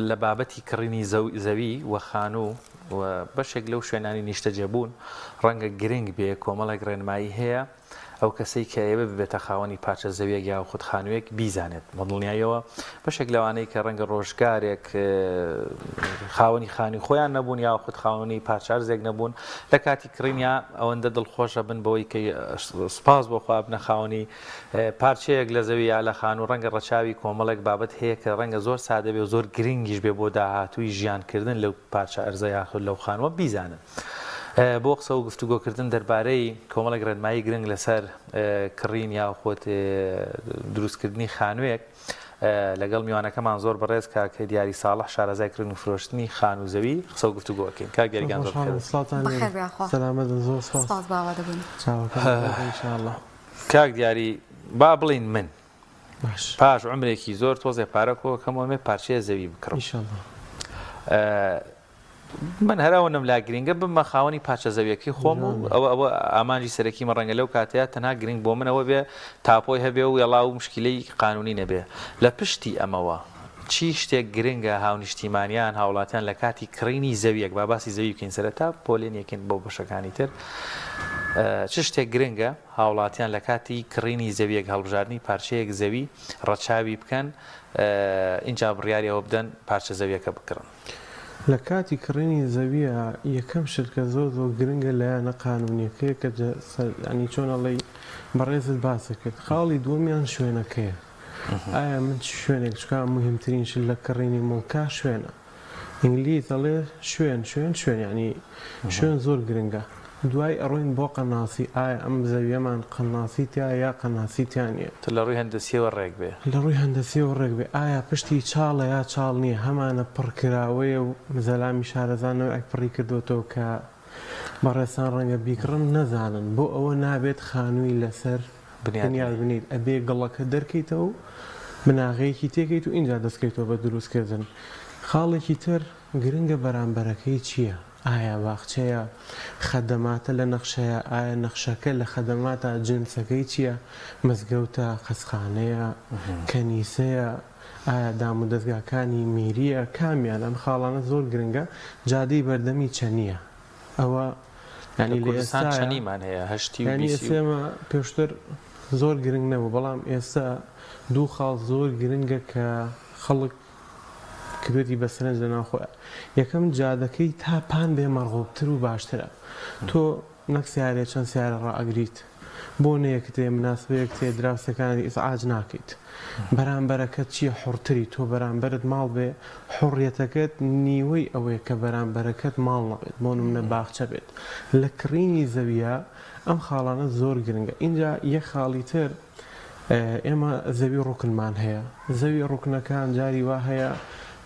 لە بابەتی کڕینی زەوی و خانوو و بەشێک لەو شوێنانی نیشتەجێبوون ڕەنگە گرنگ بێ کۆمەڵێک ڕێنمایی هەیە ئەو کەسەی کە ئێوە ببێتە خاوەنی پارچە زەویەک یا خودخانوویەک بیزانێت بەدڵنیایەوە بەشێک لەوانەیە کە ڕەنگە ڕۆژگارێک خاوەنی خانی خۆیان نەبوون یا خود خاوەنی پارچارزێک نەبوون لە کاتی کڕینیا ئەوەندە دڵخۆشە بن بەوەی کە سپاس بۆ خوا بنە خاوەنی پارچەیەک لە زەوی یا لە خان و ڕەنگە ڕەچاوی کۆمەڵێک بابەت هەیە کە ڕەنگە زۆر سادە بێ و زۆر گرنگیش بێ بۆ داهاتووی ژیانکردن لەو پارچە ئەرزە یاخود لەو خانوە بیزانن. بۆ قسە و گفتوگۆکردن دەربارەی کۆمەڵێک ڕێنمایی گرنگ لەسەر کڕین یا خۆت دروستکردنی خانوویەک لەگەڵ میوانەکەمان زۆر بەڕێز کاکە دیاری ساڵح شارەزای کردن و فرۆشتنی خان و زەوی قسە و گفتوگۆکەین کاک دیاریگان زۆر کاک دیاری با بڵین من پاش عمرێکی زۆر تۆزێ پارەکەوە کەمەوە پارچەیە زەوی بکڕم من هەراوەنم لا گرنگە بمە خاوەنی پارچە زەویەکەی خۆم و ئەوە ئامانجی سەرەکیمە ڕەنگە لەو کاتەیە تەنها گرنگ بۆ منەوە بێ تاپۆی هەبێ و یەڵاو مشکلەی قانونی نەبێ لە پشتی ئەمەوە چی شتێک گرنگە هاونیشتیمانیان هاوڵاتیان لە کاتی کڕینی زەویەک با باسی زەوی بکەین سەرەتا پۆلێن یەکەین بۆ بەشەکانی تر چ شتێک گرنگە هاوڵاتیان لە کاتی کڕینی زەویەک هەڵبژاردننی پارچەیەک زەوی ڕەچاوی بکەن اینجا بڕیاریەوە بدەن پارچە زەویەکە بکڕن. لە کاتی کڕینی زەویە یەکەم شتکە زۆر زۆر گرنگە لایەنە قانونیەکەیە کە ئەنی چۆنەڵی بەڕێزت باسە کرد خاڵی دووەمیان شوێنەکەیە ئایا من شوێنێک چکە مهمترین شت لە کڕینی مڵکا شوێنە ئینگلیز دەڵێ شوێن ینی شوێن زۆر گرنگە دوای ئەڕۆین بۆ قەناسی ئایا ئەم زەویەمان قەناسی تیا یا قەناسی تیانە لە ڕووی هەندەسیەوە ڕێک بێ لە ڕووی هەندەسیەوە ڕێک بێ ئایا پشتی چاڵە یا چاڵ نییە هەمانە پڕکراوەیە و زەلامی شارەزانەوە ئەکپڕی کردوەوە کە بەڕێسان ڕەنگە بیکڕم نەزانن بۆ ئەوە نابێت خانووی لەسەر بنیاد بنیت ئەبێ گەڵەکە دەرکەیتەوە و بناغەیەکی تێکیت و اینجا دەستکەیتەوە بە دروستکردن خاڵێکی تر گرنگە بەرامبەرەکەی چییە؟ ئایا باخچەیە خەدەماتە لە نەخشەیە ئایا نەخشەکە لە خەدەماتە جنسەکەی چییە؟ مزگەوتە قەسخانەیە کەنیسەیە ئایا دام و دەستگاکانی میریە کامیان ئەم خاڵانە زۆر گرنگە جادەی بەردەمی چەنیە ئەوە ینی لە ئێستا چەنیمان هەیە هەشتی ئێسێمە پێشتر زۆر گرنگ نەبوو بەڵام ئێستا دوو خاڵ زۆر گرنگە کە خەڵک کردی بەسەرنج لەناوخۆیە یەکەم جادەکەی تا پان بێ مەڕغوبتر و باشترە تۆ نەک سیارێ چەند سیارە ڕائەگریت بۆ نەیەکتێ مناسبەیەک تێ دراوسەکانی ئیسعاج ناکەیت بەرامبەرەکەت چییە حوڕتری تۆ بەرامبەرت ماڵ بێ حوڕیەتەکەت نیوەی ئەوەیە کە بەرامبەرەکەت ماڵ نەبێت بۆ نمونە باخچە بێت لە کڕینی زەویە ئەم خاڵانە زۆر گرنگە اینجا یەک خاڵی تر ئێمە زەوی ڕوکنمان هەیە زەوی ڕوکنەکان جاری وا هەیە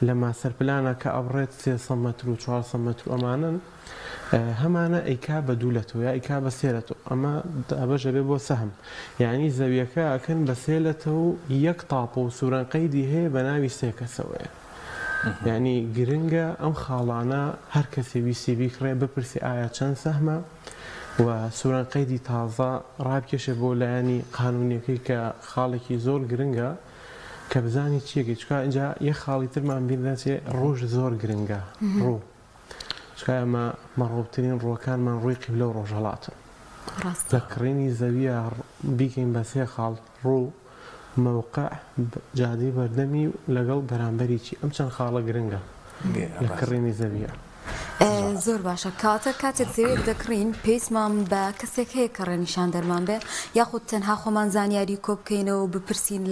لە ماسەرپلانە کە ئەبڕێت 300 مەتر و 400 مەتر ئەمانن هەمانە ئەیکا بە دوولەتەوە یا ئیکا بە سێرەتەوە ئەمە ئەبەژە بێ بۆ سەهم یعنی زەویەکە ئەکەن بە سێلەتەوە و یەک تاپۆ و سوورانقەیدی هەیە بە ناوی سێ کەسەوەیە یعنی گرنگە ئەم خاڵانە هەر کەسێ ویستی بیکڕێ بپرسی ئایا چەند سەهمە و سوورانقەیدی تازە ڕابکێشە بۆ لایەنی قانونیەکەی کە خاڵێکی زۆر گرنگە کە بزانی چیەکە چکە اینجا یە خاڵی ترمان بیرداچێ ڕۆژ زۆر گرنگە ڕوو چکە ئەمە مەڕۆبترین ڕۆکانمان ڕووی قیبلە و ڕۆژهەڵاتن لە کڕینی زەویە بیکەین بە سێ خاڵ ڕوو مەوقع جادەی بەردەمی لەگەڵ بەرامبەری چی ئەم چەند خاڵە گرنگە لە کڕینی زەویە زۆر باشە کاتێک زەویەک دەکڕین پێویستمان بە کەسێک هەیە کە ڕێنیشان دەرمان بێ یاخود تەنها خۆمان زانیاری کۆ بکەینەوە و بپرسین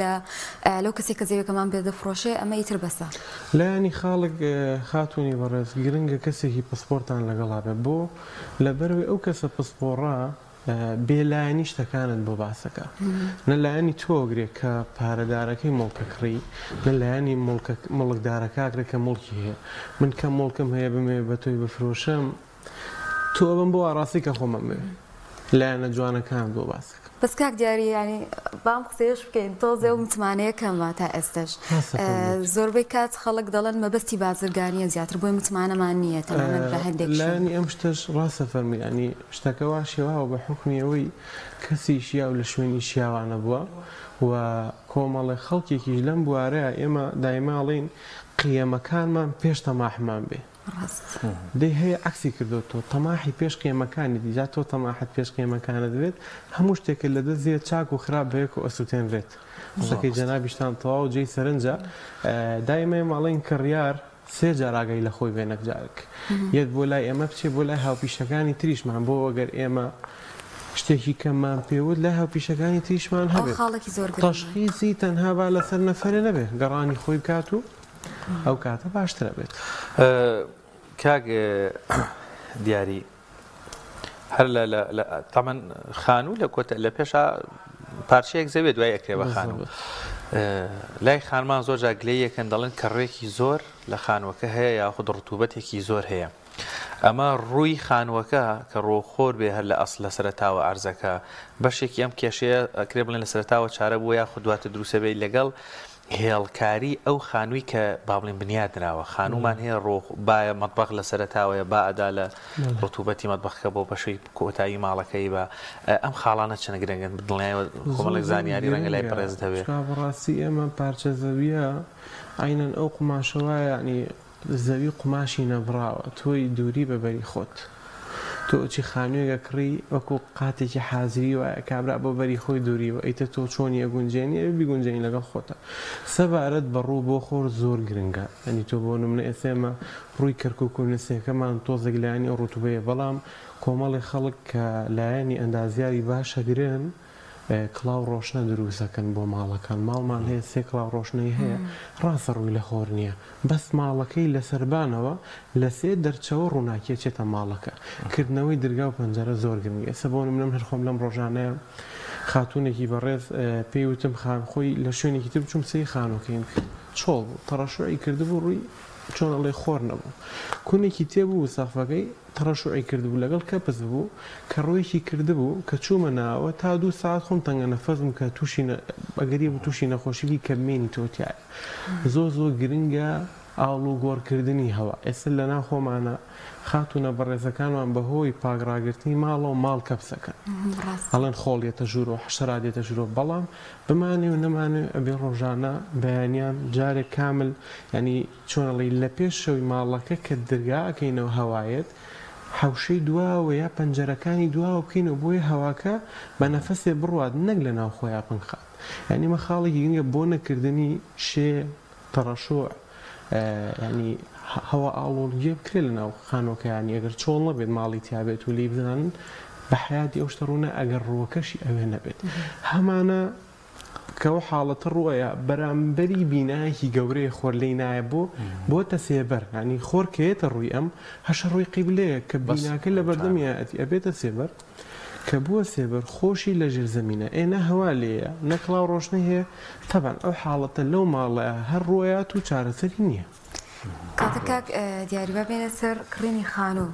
لەو کەسێک کە زەویەکەمان بێ دەفرۆشێ ئەمە ئیتر بەسە لایەنی خاڵک خاتونی بەڕێز گرنگە کەسێکی پسپۆرتان لەگەڵا بێ بۆ لەبەرەوەی ئەو کەسە پسپۆڕە بێلایەنی شتەکانت بۆ باسەکە نە لایەنی تۆگرێت کە پارەدارەکەی مڵکە کڕی نە لایەنی مڵکدارەکەگرێت کە مڵکی هەیە من کە مڵکم هەیە بمێ بە تۆی بفرۆشم تۆ بم بۆ ئاڕاستی کە خۆمە بێ لایەنە جوانەکان بۆ باسەکە بەس کاک دیاری ینی بام قسەیەش بکەین تۆزێ و متمانەیە کەمە تا ئێستش زۆربەی کات خەڵک دەڵێن مەبەستی بازرگانیە زیاتر بۆی متمانەمان نییە تەنانەت بە هەندێک لانی ئەم شتەش ڕاستە فەرمی ینی شتەکە وا شێواوە بە حکمیەوەی کەسی شیا و لە شوێنی شیاوانە بووە و کۆمەڵی خەڵکێکیش لەم بوارەیە ئێمە دایماڵین قیەمەکانمان پێش تەماحمان بێ دەی هەیە عکسی کردو تۆ تەماحی پێش قیەمەکانی دیجا تۆ تەماحت پێش قیەمەکانت دەوێت هەموو شتێکە لە دەستێت چاک و خراپ بەیەک و ئەسووتێنرێت قسەکەی جەنابیشتان تەواو و جێی سەرنجە دایمە ماڵین کڕیار سێ جار ئاگای لە خۆی بێنەک جارێک یەک بۆ لای ئێمە بچێ بۆ لای هاوپیشەکانی تریشمان بۆ ئەگەر ئێمە شتێکی کەممان پێوت لای هاوپیشەکانی تریشمان هەبێت تەشخیصی تەنها با لەسەر نەفەرە نەبێ گەڕانی خۆی بکات و ئەو کاتە باشترە بێت. کاک دیاری هەر تەمەەن خانوو لە کۆتە لە پێشە پارچەیەک زەوێت دوای ئەکرێ بە خانوو لای خانمان زۆر جاگلەی یەکەن دەڵێن کەڕێکی زۆر لە خانوەکە هەیە یاخود ڕتوبەتێکی زۆر هەیە ئەمە ڕووی خانوەکە کە ڕۆخۆر بێ هەر لە ئەسڵ لە سەرتاوە ئارزەکە بەشێکی ئەم کێشەیە ئەکرێ بڵێن لە سەرتاوە چارە بووە یاخود دواتە دروسە بێت لەگەڵ هێڵکاری ئەو خانووی کە بابڵین بنیادراوە خانومان هەیە ڕۆخ باە مەطبەخ لە سەرتاوەیە با ئەدا لە ڕتوبەتی مەطبەخەکە بۆ بەشەی کۆتایی ماڵەکەی بە ئەم خاڵانە چەنە گرنگن بدڵێنەوە کۆمەڵێک زانیاری ڕەنگە لای پەرێز دەبێت بەڕاستی ئێمە پارچە زەویە عینەن ئەو قماشەوە ینی زەوی قماشی نەبراوە تۆی دووری بەبەری خۆت تۆ چی خانوویەکە کڕی وەکو قاتێکی حازری وایە کابرا بۆ بەری خۆی دووریەوە ئیتە تۆ چۆنی ئەگونجێنی بیگونجێنی لەگەڵ خۆتە سەبارەت بەڕوو بۆ خۆر زۆر گرنگە ئەنی تۆ بۆ نمونە ئێسێمە ڕووی کەرکک و نسێکەمان تۆزێک لایانی ئەو ڕوتوبەیە بەڵام کۆمەڵی خەڵک کە لایەنی ئەندازیاری باشەگرن کڵاو ڕۆشنە دروستەکەن بۆ ماڵەکان ماڵمان هەیە سێ کڵاو ڕۆشنەی هەیە ڕاستە ڕووی لە خۆر نییە بەس ماڵەکەی لە سەربانەوە لە سێ دەرچەوە ڕووناکیێچێتە ماڵەکە کردنەوەی دەرگا و پەنجەرە زۆر گرنگە ئێستا بۆ منم هەر خۆم لەم ڕۆژانەیە خاتونێکی بەڕێز پێی وتم خان خۆی لە شوێنێکی تر بچوم سەی خانۆکەیم چۆڵ بوو تەڕەشوعی کردبوو ڕووی چۆن ئەڵێ خۆر نەبوو کونێکی تێبوو سەقفەکەی تەڕەشوعی کردبوو لەگەڵ کەپز بوو کە ڕۆیەکی کردبوو کە چوومە ناوە تا 2 ساعت خۆم تەنگە نەفەزم کە تووشی ئەگەری بوو تووشی نەخۆشیی کەمێنی تۆتیایە زۆر گرنگە ئاڵ و گۆڕکردنی هەوا ئێستا لە ناو خۆمانە خاتونە بەڕێزەکانمان بەهۆی پاگڕاگرتنی ماڵەوە ماڵ کەپسەکەن هەڵێن خۆڵیێتە ژوور و حشرادێتە ژوور بەڵام بمانێ و نەمانێ ئەبێ ڕۆژانە بەیانیان جارێک کامل ینی چۆنەڵی لە پێش شەوی ماڵەکە کە دەرگاکەینەوە هەوایەت حوشەی دواوە یا پەنجەرەکانی دواوە بکەینەوە بۆی هەواکە بە نەفەسێ بڕوات نەک لە ناو خۆیان پنخات ینی مە خاڵێکی گرنگە بۆ نەکردنی شێ تەڕەشۆع ینی هەوا ئاڵۆڵگیە بکرێت لە ناو خانۆکەیانی ئەگەر چۆڵ نەبێت ماڵی تیابێت و لی بزانن بە حیاتی ئەو شتە ڕوونە ئەگەر ڕووەکەشی ئەوێ نەبێت هەمانە کەەوە حاڵەتە ڕووەیە بەرامبەری بینایەکی گەورەی خۆر لی نایە بۆتە سێبەر ینی خۆر کێتە ڕووی ئەم هەشە ڕووی قیبلەیە کە بیناکە لە بەردەمیەتی ئەبێتە سێبەر کە بووە سێبەر خۆشی لە ژێر زەمینە ئێنە هەوا لێیە نەکڵاو ڕۆشنە هەیە تەبان ئەو حاڵەتە لەو ماڵەیە هەر ڕۆیات و چارەسەری نییە کاتەکە دیاریبە بێنە سەر کڕینی خانوو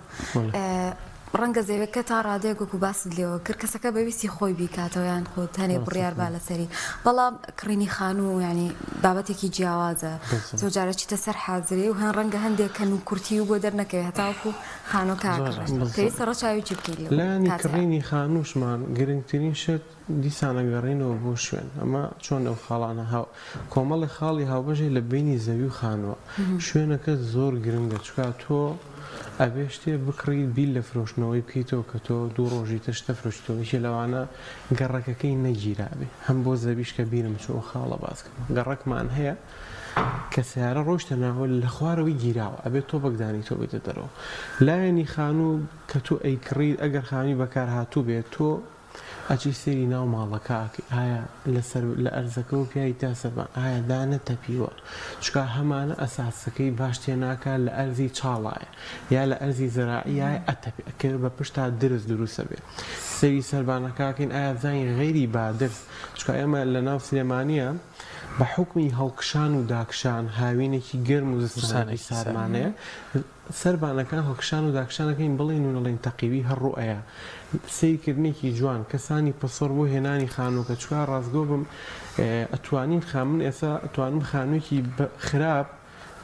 ڕەنگە زەوێکە تا ڕادێگوکو باست لێەوە کرد کەسەکە بەویستی خۆی بیکاتەوە یان خۆت هەنێ بڕیار با لەسەری بەڵام کڕینی خانوو ینی بابەتێکی جیاوازە زۆر جارە چیتە سەر حازرێ و هەن ڕەنگە هەندێککەن و کورتی و بۆ دەرنەکەوێت هەتاوەکو خانۆکەکەی سەرڕەچاوی چی بکەیت لانی کڕینی خانووشمان گرنگترین شت دیسانەگەڕینەوە بۆ شوێن ئەمە چۆن ئەو خاڵانە کۆمەڵی خاڵی هاوبەژێ لە بینی زەوی و خانووە شوێنەکە زۆر گرنگە چکات تۆ ئەبێ شتێ بکڕیت بیل لە فرۆشتنەوەی بکەیتەوە کە تۆ 2 ڕۆژی تشتە فرۆشتەوەیشی لەوانە گەڕەکەکەی نەگیرابێ هەم بۆ زەویش کە بیرم چۆ خاڵە باسکەم گەڕەکمان هەیە کە سیارە ڕۆشتە ناوە لە خوارەوەی گیراوە ئەبێت تۆ بەگدانی تۆ بێتە دەرەوە لایەنی خانوو کە تۆ ئەیکڕیت ئەگەر خانی بەکار هاتوو بێت تۆ ئەچی سێری ناو ماڵەکەکە ئایا لە ئەرزەکە و پیایی تا سەربان ئایا دانە تەپیوە چکە هەمانە ئەساسەکەی باش تێناکە لە ئەرزی چاڵایە یا لە ئەرزی زەراعیایە ئەتەپی ئەکرد بە پشتا درست دروستە بێت سەری سەربانەکەکەین ئایا زانی غەیری بادرس چکە ئێمە لە ناو سلێمانیە بە حکمی هەڵکشان و داکشان هاوینێکی گەرم و زستانێکی سارمانەیە سەربانەکان هەڵکشان و داکشانەکەین بڵێن و نەڵێن تەقیوی هەڕوئەیە سیرکردنێکی جوان کەسانی پسڕ بۆ هێنانی خانووکە چوار ڕازگۆ بم ئەتوانین خامن ئێستا ئەتوانم خانوویەکی خراپ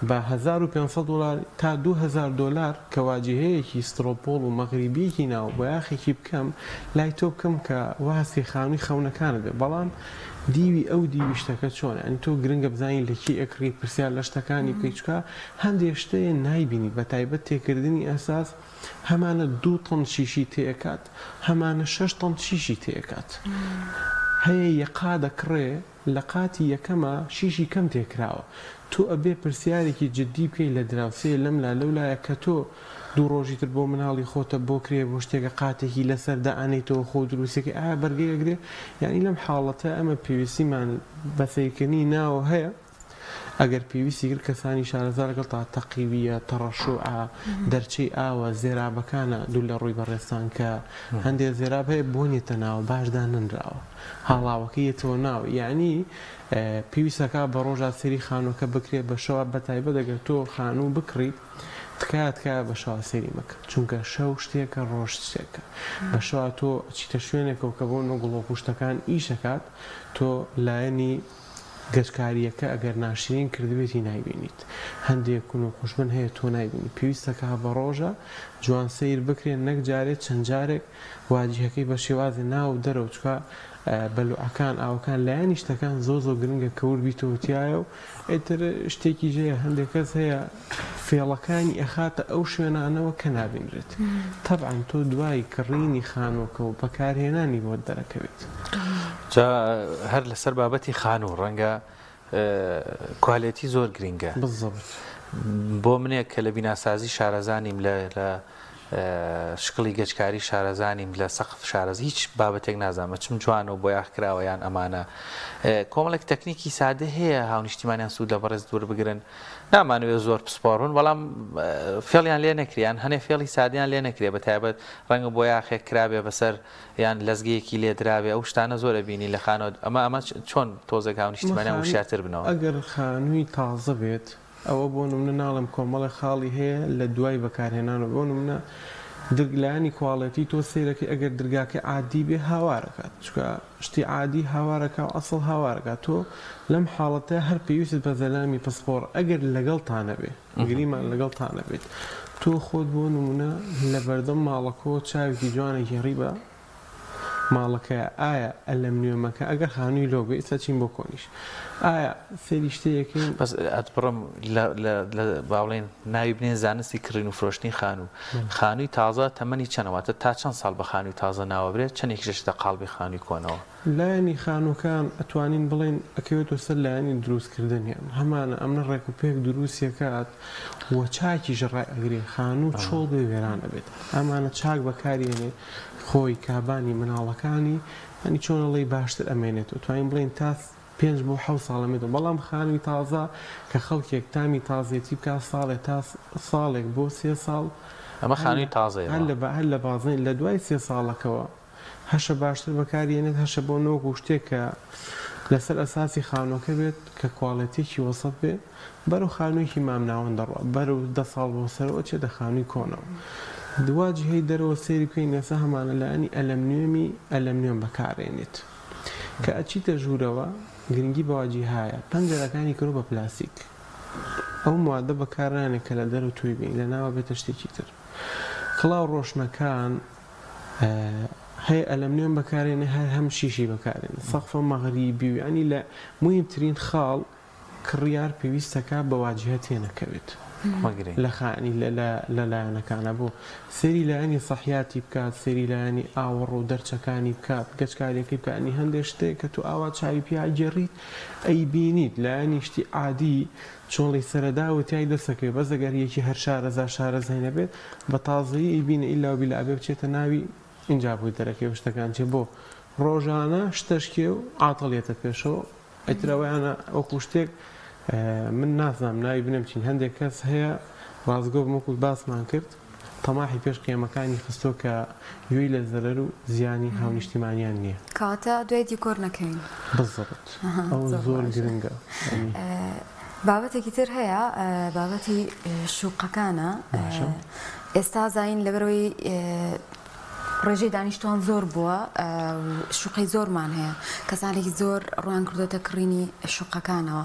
بە $1500 تا $2000 کە واجهەیەکی سترۆپۆڵ و مەغریبیەکی ناو بۆ یاخێکی بکەم لای تۆ بکەم کە واسی خانووی خەونەکانت بێ بەڵام دیوی ئەو دیویشتەکە چۆنە ئەنی تۆ گرنگە بزانین لەکی ئەکڕی پرسیار لە شتەکانی بکەیت چکە هەندێک شتەیە نایبینی بە تایبەت تێکردنی ئەساس هەمانە 2 تۆن شیشی تێکات هەمانە 6 تۆن شیشی تێکات هەیە یەقا دەکڕێ لە قاتی یەکەمە شیشی کەم تێکراوە تۆ ئەبێ پرسیارێکی جددی بکەی لە دراوسێ لەم لا لەولایە کە تۆ 2 ڕۆژی تر بۆ مناڵی خۆتە بۆ کرێ بۆ شتێکە قاتێکی لەسەر دائانیتەوە خۆ دروستێکی ئایا بەرگەیەگرێ یعنی لەم حاڵەتە ئەمە پێویستیمان بەسەیکردنی ناوە هەیە ئەگەر پێویستی کرد کەسانی شارەزار لەگەڵ تا تەقیویە تەڕەشوعە دەرچەی ئاوە زێرابەکانە دوو لە ڕووی بەڕێستان کە هەندێک زێراب هەیە بۆنیێتە ناوە باشدا ننراوە هاڵاوەکەیەتەوە ناو یعنی پێویستەکە بە ڕۆژات سەری خانووکە بکرێت بە شەوە بەتایبەت دەگەر تۆ خانوو بکڕیت تکایە بە شەوە سەیری مەکە چونکە شەو شتێکە ڕۆژ شتێکە بە شەوە تۆ چیتە شوێنێکەوە کە بۆ نۆگوڵۆ پوشتەکان ئیشەکات تۆ لایەنی گەشتکاریەکە ئەگەر ناشرین کردبێتی نایبینیت هەندێک کون و خوشبن هەیە تۆ نایبینی پێویستەکە بە ڕۆژە جوان سیر بکرێن نەک جارێت چەند جارێک واجهەکەی بە شێوازی ناو دەرەوە چکە بەلوعەکان ئاوەکان لایەنی شتەکان زۆ گرنگە کەور بیتەوەتیایە و ئیتر شتێکی ژەیە هەندێک کەس هەیە فێڵەکانی ئەخاتە ئەو شوێنانەوە کە نابینرێت تەبعاً تۆ دوای کڕینی خانووکە و بەکارهێنانی بۆ دەرەکەوێت جا هەر لەسەر بابەتی خانوو ڕەنگە کوالێتی زۆر گرنگە بالضبط بۆ منێک کە لە بیناسازی شارەزانیم لە شکڵی گەشتکاری شارەزانیم لە سەقف شارەز هیچ بابەتێک نازانمە چم جوانە و بۆ یاخکراوە یان ئەمانە کۆمەڵێک تەکنیکی سادە هەیە هاونیشتیمانیان سوود لە بەڕێز دوور بگرن نامانوێت زۆر پسپۆڕون بەڵام فێڵیان لێ نەکریان هەنێ فێڵی سادیان لێ نەکرێ بە تایبەت ڕەنگە بۆ یاخێک کرابێ بەسەر یان لەزگەیەکی لێدراوێ ئەو شتانە زۆرە بینی لە خانەوە ئەمە چۆن تۆزێک هاونیشتیمانیان وشاتر بنەوە ئەگەر خانووی تازە بێت ئەوە بۆ نمونە ناڵم کۆمەڵی خاڵی هەیە لە دوای بەکارهێنان و بۆ نمونە دڵانی کوواڵەتی تۆ سیرەکەی ئەگەر دەرگاکە عادی بێ هاوارەکات چکە شتی عادی هاوارەکە و ئەسڵ هاوارەکە تۆ لەم حاڵەتە هەر پێویست بە زەلامی پسپۆر ئەگەر لەگەڵتانە بێ گریمان لەگەڵتانە بێت تۆ خۆت بۆ نمونە لە بەردەم ماڵەکۆ چاوێکی جوانێکی ڕی بە ماڵەکە ئایا ئەلەمنیۆمەکە ئەگەر خانووی لۆگە ئێستا چین بۆ کۆنیش ئایا سێری شتەیەکەین بەس ئەتبڕم لە باڵێن ناوی بنێن زانستی کڕین و فرۆشتنی خانووی تازە تەمەنی چەنەوەتە تا چەند ساڵ بە خانووی تازە ناوەبرێت چەندێک شتە قاڵبی خانووی کۆنەوە لایەنی خانووکان ئەتوانین بڵێن ئەکەوێتەوە سەر لایەنی دروستکردنیان هەمانە ئەمنە ڕێک و پێک دروستیەکات وە چاکی ژڕای ئەگرێ خانوو چۆڵ بێ وێرانە بێت ئەمانە چاک بەکارێنێ خۆی کابانی مناڵەکانی ئەنی چۆنەڵی باشتر ئەمێنێت و توانین بڵێن تا 5 بۆ 7 ساڵەمێت بەڵام خانووی تازە کە خەڵکێک تامی تازێتی بکە ساڵێک تا ساڵێک بۆ 3 ساڵ ئەمە خانووی تازەیە هەر لە بازین لە دوای 3 ساڵەکەوە هەشە باشتر بەکارێنێت هەشە بۆ نۆک و شتێک کە لەسەر ئەساسی خانووەکە بێت کە کوواڵەتێکی وەسەد بێ بەرەو خانوویەکی مامناوەن دەڕوە بەرەو 10 ساڵ بۆ سەرەوە چێتە خانووی کۆنەوە دواجی هەی دەرەوە سێری بکەین نەسە هەمانە لایەنی ئەلەمنیۆم بەکارێنێت کە ئەچیتە ژوورەوە گرنگی بەواجی هایە پەنجەرەکانی کڕۆ بە پلاسیک ئەو موادە بەکارانێک کە لە دەرەوە توی بین لە ناوە بێتە شتێکی تر کڵاو ڕۆشنەکان هەیە ئەلەمنیۆم بەکارێنێ هەر هەم شیشی بەکارێن سەقفە مەغریبی و ینی لە مهمترین خاڵ کڕیار پێویستەکە بەواجهە تێنەکەوێت لە خانی لە لایەنەکانە بۆ سەری لایەنی سەحیاتی بکات سەری لایەنی ئاوەڕ و دەرچەکانی بکات گەشتکارێکی بکانی هەندێک شتێک کە تو ئاوا چاوی پیا گێڕیت ئەی بینیت لایەنی شتی عادی چۆڵی سەرەداوتیای دەسەکەوێت بەس ئەگەر یەکی هەر شارەزای نەبێت بە تازایی ئیبینە ئیلا و بیلا ئەبێ بچێتە ناوی اینجا بووی دەرەکەی شتەکان چێ بۆ ڕۆژانە شتەشکێ و ئاتەڵێتە پێشەوە ئەترەوەیانە ئەوکو شتێک من نازانم ناوی بنەمچین هەندێک کەس هەیە ڕازگۆ بمەکوت باسمان کرد تەماحی پێش قیامەکانی خستۆ کە گوێی لە زەرەر و زیانی هاونیشتیمانیان نییە کاتە دوای دیکۆر نەکەین بزڕت ئەو زۆر گرنگە بابەتێکی تر هەیە بابەتی شوقەکانە ئێستا زین لەبەرەوەی ڕێژەی دانیشتوان زۆر بووە شوقەی زۆرمان هەیە کەسانێکی زۆر ڕوان کردوتە کڕینی شوقەکانەوە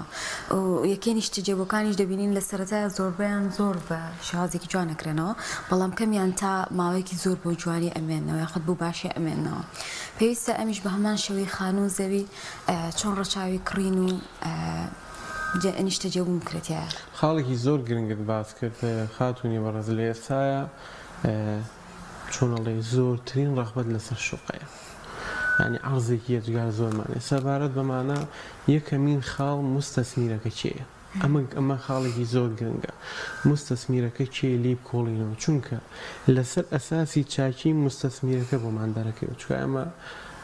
یەکەی نیشتەجێبووەکانیش دەبینین لە سەرەتای زۆربیان زۆر بە شێوازێکی جوان نەکرێنەوە بەڵام کەمیان تا ماوەیەکی زۆر بۆ جوانی ئەمێنەوە یاخود بوو باشی ئەمێنەوە پێویستە ئەمیش بە هەمان شێوەی خانوو زەوی چۆن ڕەچاوی کڕین و نیشتەجێبوون بکرێتە خاڵێکی زۆر گرنگت باس کرد خاتونی بەڕێز لە ئێستایە چۆنەڵێ زۆرترین ڕەغبەت لەسەر شوقەیە ینی عەرزێکی یەکجار زۆرمانێ سەبارەت بەمانە یەکەمین خاڵ مستەسمیرەکە چێیە ئەمە خاڵێکی زۆر گرنگە مستەسمیرەکە چێ لی بکۆڵینەوە چونکە لەسەر ئەساسی چاکی مستەسمیرەکە بۆمان دەرەکەوێت چکە ئەمە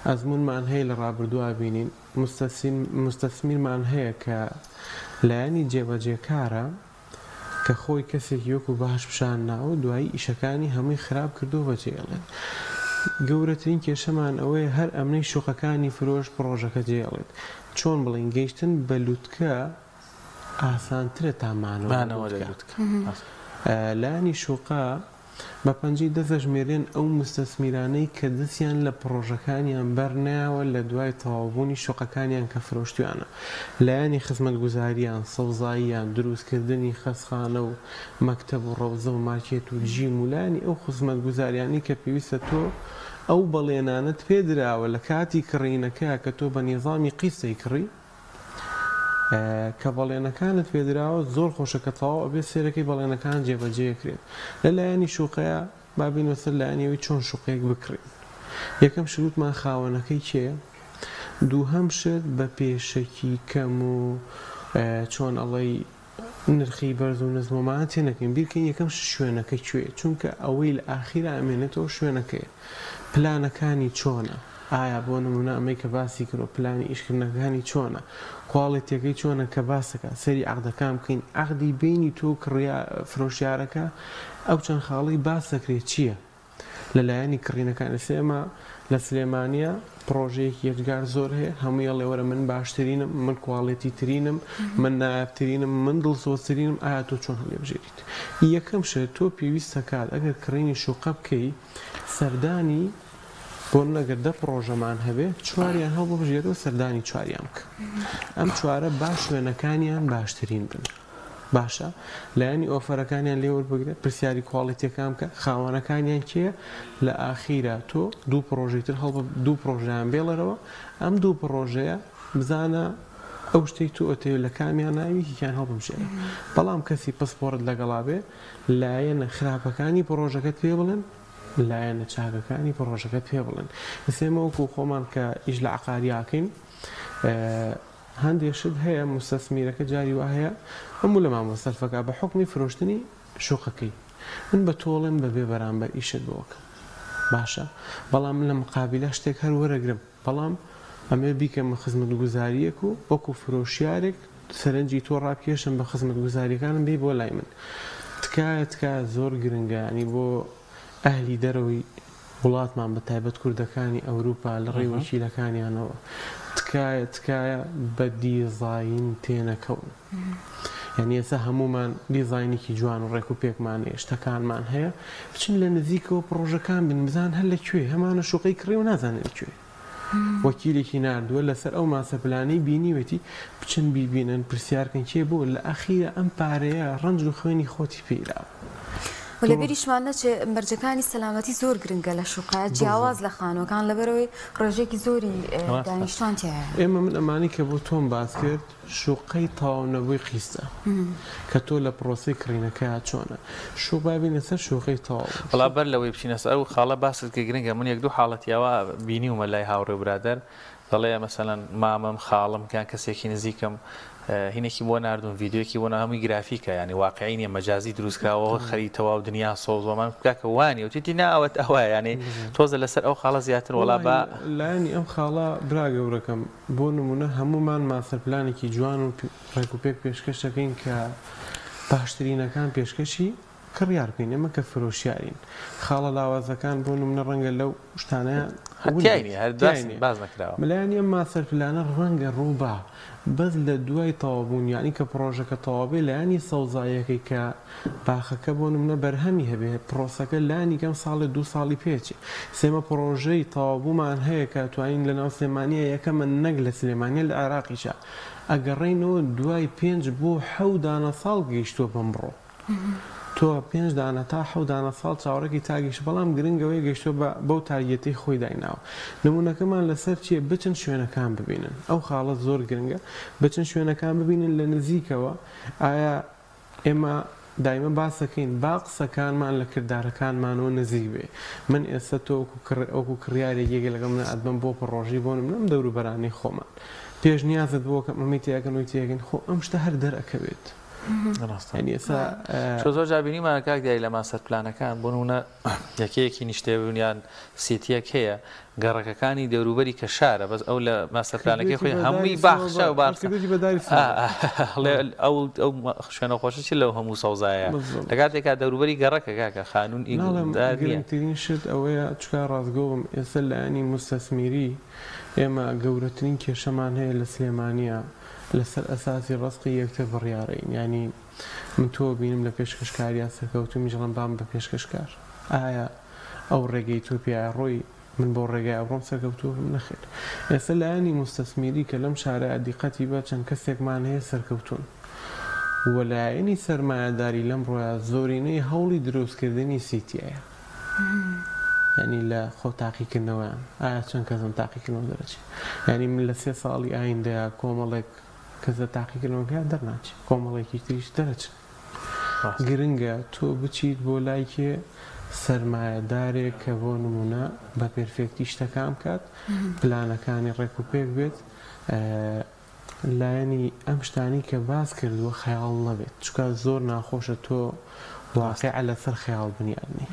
ئەزمونمان هەیە لە ڕابردووە بینین مستەسمیرمان هەیە کە لایەنی جێبەجێکارە کە خۆی کەسێک یۆک و باش پیشان ناوە دوایی ئیشەکانی هەمووی خراپ کردو بەجێڵێت گەورەترین کێشەمان ئەوەیە هەر ئەمنەی شوقەکانی فرۆش پرۆژەکە جێڵێت چۆن بڵین گەیشتن بە لووتکە ئاسانترە تامانەوە لایەنی شوقا بە پەنجەی دەستەژمێرێن ئەو مستەسمیرانەی کە دەستیان لە پرۆژەکانیان بەرناوە لە دوای تەواوبوونی شوقەکانیان کە فرۆشتویانە لایەنی خزمەتگوزاریان سەوزاییان دروستکردنی خەسخانە و مەکتەب و ڕەوزە و مارکێت و جیم و لایەنی ئەو خزمەتگوزاریانی کە پێویستە تۆ ئەو بەڵێنانت پێدراوە لە کاتی کڕینەکە کە تۆ بە نێزامی قیسەی کڕی کە بەڵێنەکانت پێدراوە زۆر خۆشەکە تەواو ئەبێ سێرەکەی بەڵێنەکان جێبەجێکرێت لە لایەنی شوقەیە بابینەوە سەر لایەنەوەی چۆن شوقەیەک بکڕین یەکەم شروعمان خاوەنەکەی چییە؟ دووهەم شت بە پێشەکی کەم و چۆن ئەڵەی نرخی بەرز و نزمۆمان تێنەکەین بیرکەین یەکەم شوێنەکە کوێ چونکە ئەوەی لە ئاخیرا ئەمێنێتەوە شوێنەکەیە پلانەکانی چۆنە ئایا بۆ نمونە ئەمەی کە باسی کردۆ پلانی ئیشکردنەکانی چۆنە کواڵیتیەکەی چۆنە کە باسەکە سەری عەقدەکان بکەین عەقدی بینی تۆ فرۆشیارەکە ئەو چەند خاڵی باس دەکرێت چییە لەلایەنی کڕینەکان ئێمە لە سلێمانیە پرۆژەیەکی یەکجار زۆر هەیە هەمووی ئەڵێوەرە من باشترینم من کواڵیتی ترینم من نایابترینم من دڵسۆزترینم ئایا تۆ چۆن هەڵێبژێریت یەکەم شت تۆ پێویستە کات ئەگەر کڕینی شوقە بکەی سەردانی بۆ نەگەر دە پرۆژەمان هەبێ چواریان هەڵ بژێرەوە سەردانی چواریان بکە ئەم چوارە باش شوێنەکانیان باشترین بن باشە لایەنی ئۆفەرەکانیان لێوەربگرێت پرسیاری کواڵیتیەکان بکە خاوەنەکانیان کێیە لە ئاخیرا تۆ دوو پرۆژەیتر هەڵ دوو پرۆژیان بێڵەرەوە ئەم دوو پرۆژەیە بزانە ئەو شتێک تو ئۆتێ لە کامیان ناویکیان هەڵبژێرە بەڵام کەسی پسپۆرت لەگەڵا بێ لایەنە خراپەکانی پرۆژەکەت پێ بڵێن لایەنە چاکەکانی پرۆژەکەت پێ بڵێن ئێمە وەکو خۆمان کە ئیش لە عەقاریاکەین هەندێک شت هەیە مستەسمیرەکە جاری وا هەیە هەموو لە مامۆستەلفەکە بە حوکمی فرۆشتنی شوقەکەی من بە تۆڵم بەبێ بەرامبەر ئیشت بۆکەم باشە بەڵام لە مقابلە شتێک هەر وەرەگرم بەڵام ئەمێ بیکەمە خزمەتگوزاریەک و وەکو فرۆشیارێک سەرنجی تۆ ڕاکێشم بە خزمەتگوزاریەکانم بێ بۆ لای من تکایە زۆر گرنگانی بۆ ئەهلی دەرەوەی وڵاتمان بە تایبەت کوردەکانی ئەوروپا لە ڕێی وەکیلەکانیانەوە تکایە بە دیزاین تێنەکەون یعنی ئێستا هەمومان دیزاینێکی جوان و ڕێک و پێکمان هەیە شتەکانمان هەیە بچین لە نزیکەوە پرۆژەکان بن بزان هەر لەکوێ هەمانە شوقەی کڕی و نازانێت لەکوێ وەکیلێکی نردووە لەسەر ئەو ماسەپلانەی بینیوێتی بچن بیبینن پرسیارکەن کێ بۆ لە ئەخیرە ئەم پارەیە ڕەنج و خوێنی خۆتی پێیراوە لە بیریشمان نەچێ مەرجەکانی سەلامەتی زۆر گرنگە لە شوقە جیاواز لە خانوەکان لەبەرەوەی ڕێژێکی زۆری دانیشتوان تێیە ئێمە من ئەمانی کە بۆ تۆم باس کرد شوقەی تەواونەبووی قیسە کە تۆ لە پرۆسی کڕینەکە چۆنە شو بابینە سەر شوقەی تەواو بەڵا بەر لەوەی بچینە سەر و خاڵە باست کە گرنگە من یەک دوو حاڵەتیاوە بینیومە لای هاوڕێ برادەر دەڵێ مەسەلەن مامەم خاڵم کان کەسێکی نزیکم هینێکی بۆ نردون ڤیددیوکی بۆ هەمووی گرافیکە ینی واقعی نیە مەجازی دروستکراوە خەریتەوە و دنیا سۆزۆمان بکاکە وانی و تیتی ناوەت ئەوە ینی تۆزە لەسەر ئەو خاڵە زیاتر وڵا بە لایانی ئەم خاڵە برا گەورەکەم بۆ نمونە هەمومان ماسەرپلانێکی جوان و ڕێک و پێک پێشکەشەکەین کە باشترینەکان پێشکەشی کڕیار بکەین ئێمە کە فرۆشیارین خاڵە لاوازەکان بۆ نمونە ڕەنگە لەو شتانەیە هەتیاینی هەرداسی باز نەکراوە مەلایەن ئەم ماسەر پلانە ڕەنگە ڕووبا بەس لە دوای تەوابوون یعنی کە پرۆژەکە تەوابێ لایانی سەوزایەکەی کە باخەکە بۆ نمونە بەرهەمی هەبێ پرۆسەکە لانی کەم ساڵی 2 ساڵی پێچێ سێمە پرۆژەی تەوابوومان هەیە کە توانین لە ناو سلێمانیە یەکەمە نەک لە سلێمانیە لە عێراقیشە ئەگەڕێینەوە دوای 5 بۆ 7 دانە ساڵ گەیشتووە بەمڕۆ تۆ 5 دانە تا 7 دانە ساڵ چاوەڕێکی تاگەیشت بەڵام گرنگەوەی گەیشتووە بەو تاریەتی خۆی دایناوە نمونونەکەمان لەسەر چیە بچن شوێنەکان ببینن ئەو خاڵە زۆر گرنگە بچن شوێنەکان ببینن لە نزیکەوە ئایا ئێمە دایمە باسەکەین با قسەکانمان لە کردارەکانمانەوە نزیک بێ من ئێستا تۆ ئەوکو کڕیارێکی لەگەڵ منە ئەدبم بۆ پڕۆژی بۆ نم دەوروبەرانی خۆمان پێش نیازت بۆ کە مەمیتیاکەنەوەی تێگەن خۆ ئەم شتە هەر دەرەکەوێت زۆر جابینیمان کاک دیاری لە ماسەر پلانەکان بۆ نمونە یەکەیەکی نیشتێبوونیان سیتیەک هەیە گەڕەکەەکانی دەوروبەری کە شارە بەس ئەو لە ماسەر پلانەکەی خۆی هەمووی باخشە و ئەو شوێنە خۆشی لەو هەموو سەوزایە لە کاتێکا دەوروبەری گەڕەکە کاکە خانوون گرنگترین شت ئەوەیە چکار ڕازگۆم ئێستا لایانی مستەسمیری ئێمە گەورەترین کێشەمان هەیە لە سلێمانیە لەسەر ئەساسی ڕستقی یەکتر بڕیارەین ینی من تۆ بینم لە پێشکەشکاریان سەرکەوتومی ژڵم بام بە پێشکەشکار ئایا ئەو ڕێگەی تۆ پیاە ڕۆی من بۆ ڕێگای ئەوڕۆم سەرکەوتووە نەخێت ئێستا لایانی مستەسمیری کە لەم شارە دیقەتی بە چەند کەسێکمان هەیە سەرکەوتون وەلایەنی سەرمایەداری لەم ڕۆیە زۆرینەی هەوڵی دروستکردنی سیتیایە ینی لە خۆ تاقیکردنەوەیان ئایا چەند کەسم تاقیکردنەوە دەرەچێت ینی من لە 3 ساڵی ئایندەیە کۆمەڵێک کەسە تاقیکردنەوەکە دەرناچێت کۆمەڵێکی تریش دەرەچێت گرنگە تۆ بچیت بۆ لایکێ سەرمایەدارێک کە بۆ نمونە بە پێرفێکتی شتەکان بکات پلانەکانی ڕێک و پێک بێت لایەنی ئەم شتانی کە باس کردووە خەیاڵ نەبێت چکە زۆر ناخۆشە تۆ واقع لەسەر خەیاڵ بنیادنی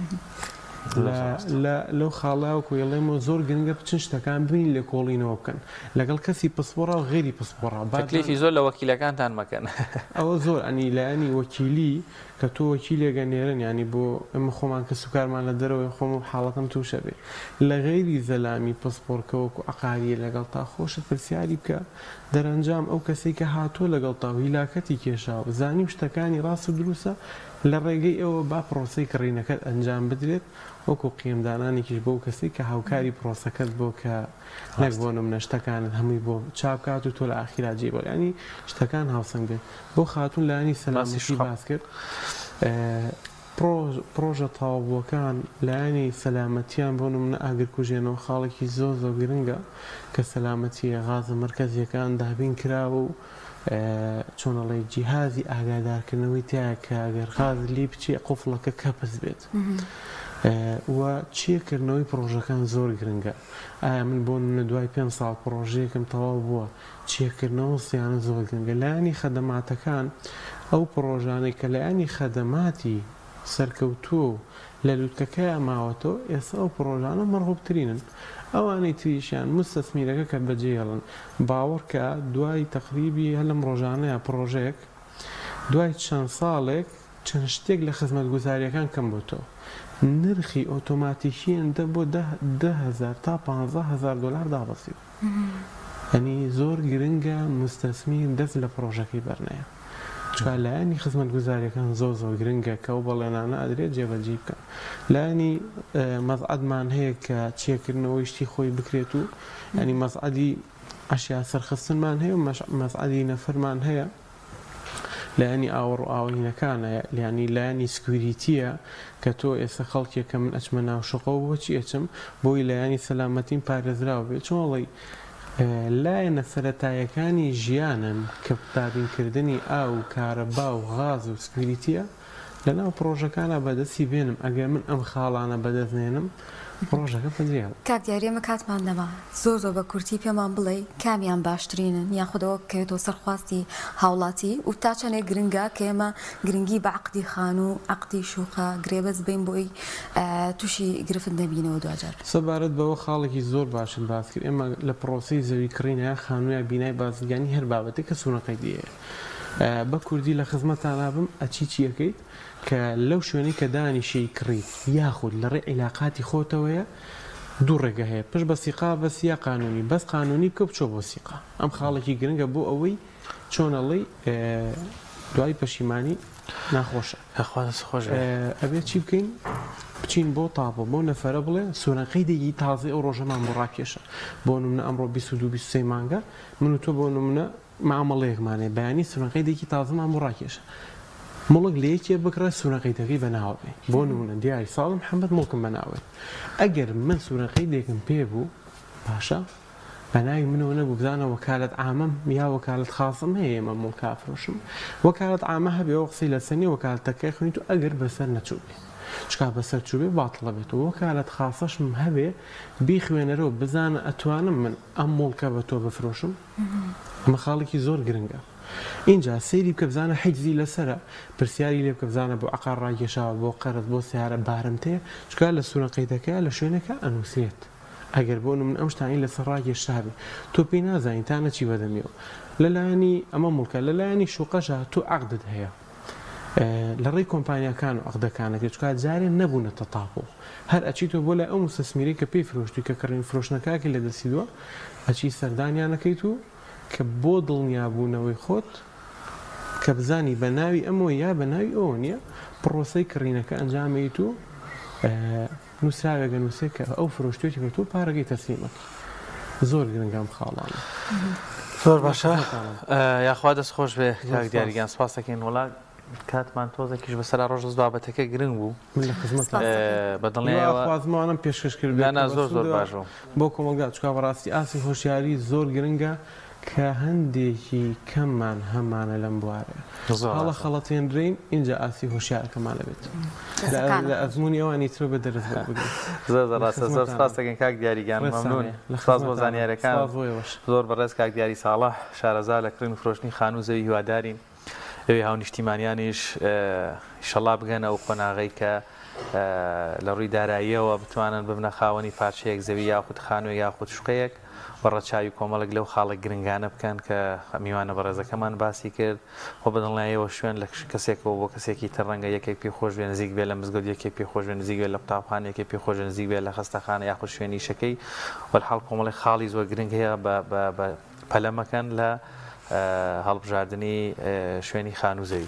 لەو خاڵاوکو یڵێمەوە زۆر گرنگە بچن شتەکان بین لێ کۆڵینەوە بکەن لەگەڵ کەسی پسپۆڕا و غێری پسپۆڕا تەکلیفی زۆر لە وەکیلەکانتان مەکەن ئەوە زۆر ئەنی لایانی وەکیلی کە تۆ وەکیلێگە نێرن ینی بۆ ئەمە خۆمان کە سوکارمان لە دەرەوەی خۆم و حاڵەتم تووشە بێ لە غێری زەلامی پسپۆرکەوەکو عقاریە لەگەڵ تا خۆشە پرسیاری بکە دەرەنجام ئەو کەسێک کە هاتووە لەگەڵ تا هیلاکەتی کێشاوە زانی شتەکانی ڕاست و دروستە لە ڕێگەی ئەوە با پرۆسەی کڕینەکەت ئەنجام بدرێت وەکو قیمدانانێکیش بۆ کەسی کە هاوکاری پرۆسەکەت بۆ کە نەک بۆ نمونە شتەکانت هەمووی بۆ چاپکات و تۆ لە ئاخیرا جێبەوە ینی شتەکان هاوسەنگ بێت بۆ خاتون لایانی سەلامەتی باس کرد پرۆژە تاوابووەکان لایانی سەلامەتیان بۆ نمونە ئاگرکوژێنەوە خاڵێکی زۆر زۆر گرنگە کە سەلامەتیە غازە مرکزیەکان دابین کراوە و چۆنەڵی جیهازی ئاگادارکردنەوەی تایە کە ئەگەر غاز لی بچی قوفڵەکە کەپس بێت و چیەکردنەوەی پرۆژەکان زۆر گرنگە ئایا من بۆ منە دوای 5 ساڵ پرۆژەیەکم تەواو بووە چیەکردنەوە سیانە زۆر گرنگە لایانی خەدەماتەکان ئەو پرۆژانەی کە لایانی خەدەماتی سەرکەوتووە لە لووتکەکەی ئەماوەتەوە ئێستا ئەو پرۆژانە مەرغوبترینن ئەوانەی تریشیان مستەسمیرەکە کە بەجێڵن باوەڕکە دوای تەقریبی هە لەم ڕۆژانەیە پرۆژێک دوای چەند ساڵێک چەند شتێک لە خزمەتگوزاریەکان کەم بۆتەوە نرخی ئۆتۆماتیکیان دە بۆ 10,000 تا 15,000 دلار دابەسی ئەنی زۆر گرنگە مستەسمیر دەست لە پرۆژەکەی بەرنەیە چکە لایانی خزمەتگوزاریەکان زۆر زۆر گرنگە کە ئەو بەڵێنانە ئەدرێت جێبەجێ بکەن لایانی مەزعەدمان هەیە کە چیەکردنەوەی شتی خۆی بکرێت و ینی مەزعەدی ئەشیا سەرخستنمان هەیە و مەزعەدی نەفەرمان هەیە لایانی ئاوەڕ و ئاوینەکانە ینی لایانی سکوریتیە کە تۆ ئێستا خەڵکێکە من ئەچمە ناو شقەوە بۆچی ئەچم بۆی لایانی سەلامەتیم پارێزراوە بێت چۆڵی لایەنە سەرەتایەکانی ژیانن کە دابینکردنی ئاو و کارەبا و غاز و سکوریتیە لەناو پرۆژەکانە بەدەستی بێنم ئەگەر من ئەم خاڵانە بەدەستێنم پرۆژەکە پەنجێڵ کاک دیارێمە کاتمان دەما زۆر بە کورتی پێمان بڵێ کامیان باشترینن یاخودەوە کەوێتەوە سەرخواستی هاوڵاتی و تا چەندێک گرنگە کە ئێمە گرنگی بە عەقدی خان و عەقدی شوقە گرێبەست بین بۆی تووشی گرفت نەبینەوە دوجار سەبارەت بەوە خاڵێکی زۆر باشن باس کرد ئێمە لە پرۆسی زەوی کڕینە خانوویە بینای بازرگانی هەر بابەتێک کە سوونەقەی دیە بە کوردی لە خزمەتتان بم ئەچی چیەکەیت کە لەو شوێنەی کە دانیشەی کڕیت یاخود لە ڕێ عیلاقاتی خۆتەوەیە دوو ڕێگە هەیە پشت بە سیقا بەس یا قانونی بەس قانونی بکە بچۆ بۆ سیقا ئەم خاڵێکی گرنگە بۆ ئەوەی چۆنەڵی دوای پەشیمانی ناخۆشە خۆش ئەبێت چی بکەین بچین بۆ تاپۆ بۆ نەفرە بڵێ سوورەنقەی دەگی تازی ئەو ڕۆژەمان بۆ ڕاکێشە بۆ نمونە ئەمڕۆ 22 مانگە من و تۆ بۆ نمونە معامەڵەیەکمانێ بەیانی سوورەنقەی دەگی تازەمان بۆ ڕاکێشە مڵک لە یەکێ بکڕە سوورەنقەیتەکەی بەناوێ بۆ نمونە دیاری ساڵم محەممەد مڵکم بەناوێت ئەگەر من سوورەنقەی دێکم پێ بوو باشە بەناوی منەوە نەبوو بزانە وەکالەت عامەم یا وەکالەت خاسم هەیە ئێمە مڵکا فرۆشم وەکالەت عامە هەبێ ئەو قسەی لە سەرنی وەکالەتەکەی خوێنیت و ئەگەر بەسەر نەچوو بێ چکا بەسەر چوو بێ باتڵە بێت و وەکالەت خاسەشم هەبێ بیخوێنەرەوە بزانە ئەتوانم من ئەم مڵکە بە تۆ بفرۆشم ئەمە خاڵێکی زۆر گرنگە اینجا سەیری بکە بزانە حیجزی لەسرە پرسیاری لێ بکە بزانە بۆ عقار ڕاکێشاوە بۆ قەرز بۆ سیارە بارم تەیە چکا لە سوورەنقەیتەکە لە شوێنەکە ئەنووسێت ئەگەر بۆ من ئەم شتانی لەسەر ڕاکێشابێ تۆ پێی نازانین تا نەچی بەدەمیەوە لەلایەنی ئەمە مڵکە لەلایەنی شوقەشە تۆ عەقدت هەیە لە ڕێی کۆمپانیەکان و عەقدەکانەکە چکات جارێ نەبوونەتە تاپۆ هەر ئەچیتۆ بۆ لای ئەو مستەسمیرەی کە پێی فرۆشتی کە کڕین فرۆشنەکەی لە دەسیدووە ئەچی سەردانیانەکەیت و کە بۆ دڵنیابوونەوەی خۆت کە بزانی بە ناوی ئەمەوە یا بە ناوی ئەوە نییە پرۆسەی کڕینەکە ئەنجامەیت و نووسراوێگە نووسێت کە ئەو فرۆشتێتی بە تۆ پارەکەی تەسلیمەکە زۆر گرنگام خاڵانە زۆر باشە یاخوا دەست خۆش بێ کاک دیاریگیان سپاس دەکەین وڵات کاتمان تۆزێکیش بەسەر ڕۆژ بابەتەکە گرنگ بوو بەدڵێوازمانم پێشکەش کرد زۆر باشەوە بۆ کۆمەلگا چکا بەڕاستی ئاسی هۆشیاری زۆر گرنگە کە هەندێکی کەممان هەمانە لەم بوارێ هەڵە خەڵەتێنرین اینجا ئاسی هۆشیارەکەمانە بێت لە ئەزمموی ئەوانی تر بە دەرز ڕاستە زۆر سپاس دەکەن کاک دیاریگیان مەمنون سپاس بۆ زانیاریەکان زۆر بەڕێز کاک دیاری ساڵح شارەزا لە کڕین و فرۆشتنی خانووزەوی هیوادارین ئەوێ هاونیشتیمانیانیش ئیشەڵا بگەن ئەو قۆناغەی کە لە ڕووی داراییەوە بتوانن ببنە خاوەنی پارچەیەک زەوی یاخود خانووی یاخود شوقەیەک بەڕەچاوی کۆمەڵک لەو خاڵە گرنگانە بکەن کە میوانە بەڕێزەکەمان باسی کرد خۆ بەدڵنیایەوە شوێن لە کەسێکەوە بۆ کەسێکی تر ڕەنگە یەکێک پێ خۆش بێ نزیک بێ لە مزگەوت یەکێک پێ خۆش بێ نزیک بێ لە قوتابخانە یەکێک پێ خۆش نزیک بێ لە خەستەخانە یاخود شوێنی شەکەی وەرحاڵ کۆمەڵی خاڵی زۆر گرنگ هەیە بە پەلەمەکەن لە هەڵبژاردننی شوێنی خانووزەوی